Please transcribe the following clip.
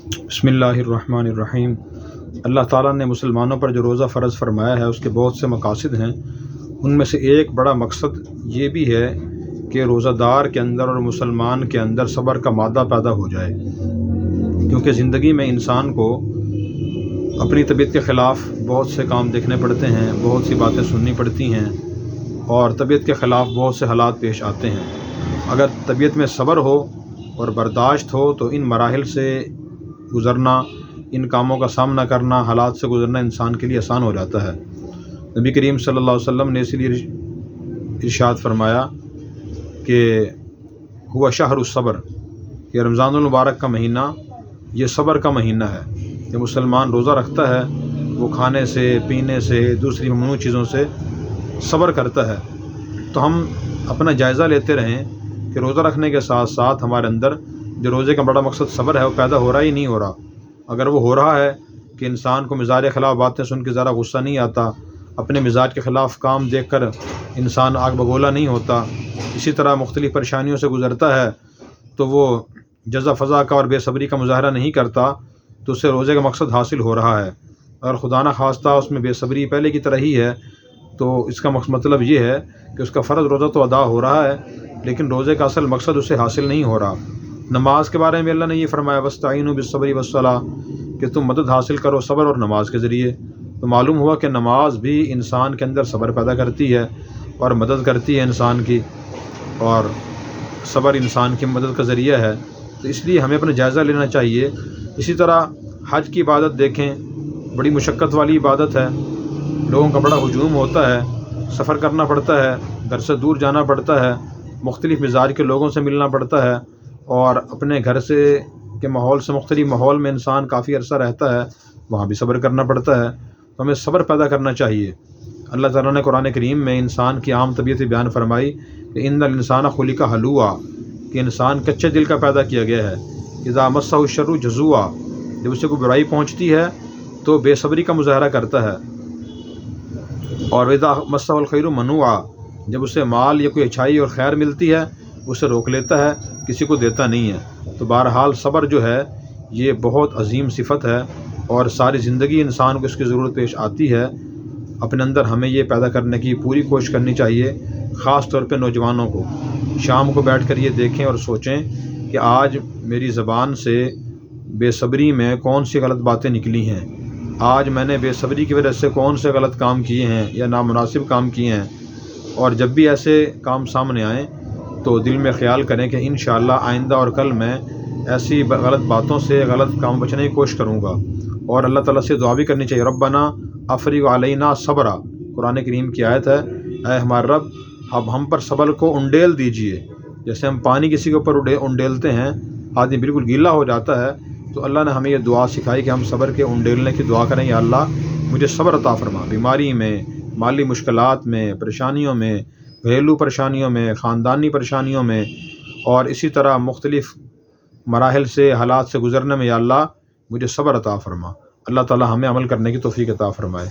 بسم اللہ الرحمن الرحیم۔ اللہ تعالیٰ نے مسلمانوں پر جو روزہ فرض فرمایا ہے اس کے بہت سے مقاصد ہیں۔ ان میں سے ایک بڑا مقصد یہ بھی ہے کہ روزہ دار کے اندر اور مسلمان کے اندر صبر کا مادہ پیدا ہو جائے، کیونکہ زندگی میں انسان کو اپنی طبیعت کے خلاف بہت سے کام دیکھنے پڑتے ہیں، بہت سی باتیں سننی پڑتی ہیں اور طبیعت کے خلاف بہت سے حالات پیش آتے ہیں۔ اگر طبیعت میں صبر ہو اور برداشت ہو تو ان مراحل سے گزرنا، ان کاموں کا سامنا کرنا، حالات سے گزرنا انسان کے لیے آسان ہو جاتا ہے۔ نبی کریم صلی اللہ علیہ وسلم نے اسی لیے ارشاد فرمایا کہ ہوا شہر الصبر، یہ رمضان المبارک کا مہینہ یہ صبر کا مہینہ ہے۔ کہ مسلمان روزہ رکھتا ہے وہ کھانے سے، پینے سے، دوسری ممنوع چیزوں سے صبر کرتا ہے۔ تو ہم اپنا جائزہ لیتے رہیں کہ روزہ رکھنے کے ساتھ ساتھ ہمارے اندر جو روزے کا بڑا مقصد صبر ہے وہ پیدا ہو رہا ہی نہیں ہو رہا۔ اگر وہ ہو رہا ہے کہ انسان کو مزاج کے خلاف باتیں سن کے ذرا غصہ نہیں آتا، اپنے مزاج کے خلاف کام دیکھ کر انسان آگ بگولا نہیں ہوتا، اسی طرح مختلف پریشانیوں سے گزرتا ہے، تو وہ جزا فضا کا اور بے صبری کا مظاہرہ نہیں کرتا، تو اسے روزے کا مقصد حاصل ہو رہا ہے۔ اور خدا نہ خواستہ اس میں بے صبری پہلے کی طرح ہی ہے، تو اس کا مطلب یہ ہے کہ اس کا فرض روزہ تو ادا ہو رہا ہے لیکن روزے کا اصل مقصد اسے حاصل نہیں ہو رہا۔ نماز کے بارے میں اللہ نے یہ فرمایا وَاسْتَعِینُوا بِالصَّبْرِ وَالصَّلَاةِ، کہ تم مدد حاصل کرو صبر اور نماز کے ذریعے۔ تو معلوم ہوا کہ نماز بھی انسان کے اندر صبر پیدا کرتی ہے اور مدد کرتی ہے انسان کی، اور صبر انسان کی مدد کا ذریعہ ہے۔ تو اس لیے ہمیں اپنا جائزہ لینا چاہیے۔ اسی طرح حج کی عبادت دیکھیں، بڑی مشقت والی عبادت ہے، لوگوں کا بڑا ہجوم ہوتا ہے، سفر کرنا پڑتا ہے، گھر سے دور جانا پڑتا ہے، مختلف مزاج کے لوگوں سے ملنا پڑتا ہے، اور اپنے گھر سے کے ماحول سے مختلف ماحول میں انسان کافی عرصہ رہتا ہے، وہاں بھی صبر کرنا پڑتا ہے۔ تو ہمیں صبر پیدا کرنا چاہیے۔ اللہ تعالیٰ نے قرآن کریم میں انسان کی عام طبیعت بیان فرمائی کہ ان الانسان خلق ہلوعا، کہ انسان کچے دل کا پیدا کیا گیا ہے۔ اذا مسہ الشر جزوعا، جب اسے کوئی برائی پہنچتی ہے تو بے صبری کا مظاہرہ کرتا ہے، اور اذا مسہ الخیر منوعا، جب اسے مال یا کوئی اچھائی اور خیر ملتی ہے اسے روک لیتا ہے، کسی کو دیتا نہیں ہے۔ تو بہرحال صبر جو ہے یہ بہت عظیم صفت ہے، اور ساری زندگی انسان کو اس کی ضرورت پیش آتی ہے۔ اپنے اندر ہمیں یہ پیدا کرنے کی پوری کوشش کرنی چاہیے، خاص طور پہ نوجوانوں کو۔ شام کو بیٹھ کر یہ دیکھیں اور سوچیں کہ آج میری زبان سے بے صبری میں کون سی غلط باتیں نکلی ہیں، آج میں نے بے صبری کی وجہ سے کون سے غلط کام کیے ہیں یا نامناسب کام کیے ہیں۔ اور جب بھی ایسے کام سامنے آئیں تو دل میں خیال کریں کہ انشاءاللہ آئندہ اور کل میں ایسی غلط باتوں سے، غلط کام بچنے کی کوشش کروں گا۔ اور اللہ تعالیٰ سے دعا بھی کرنی چاہیے، ربنا افرغ علینا صبرا، قرآن کریم کی آیت ہے، اے ہمارے رب اب ہم پر صبر کو انڈیل دیجئے۔ جیسے ہم پانی کسی کے اوپر انڈیلتے ہیں، آدمی بالکل گیلا ہو جاتا ہے، تو اللہ نے ہمیں یہ دعا سکھائی کہ ہم صبر کے انڈیلنے کی دعا کریں، یا اللہ مجھے صبر عطا فرما، بیماری میں، مالی مشکلات میں، پریشانیوں میں، گھریلو پریشانیوں میں، خاندانی پریشانیوں میں، اور اسی طرح مختلف مراحل سے، حالات سے گزرنے میں، یا اللہ مجھے صبر عطا فرما۔ اللہ تعالی ہمیں عمل کرنے کی توفیق عطا فرمائے۔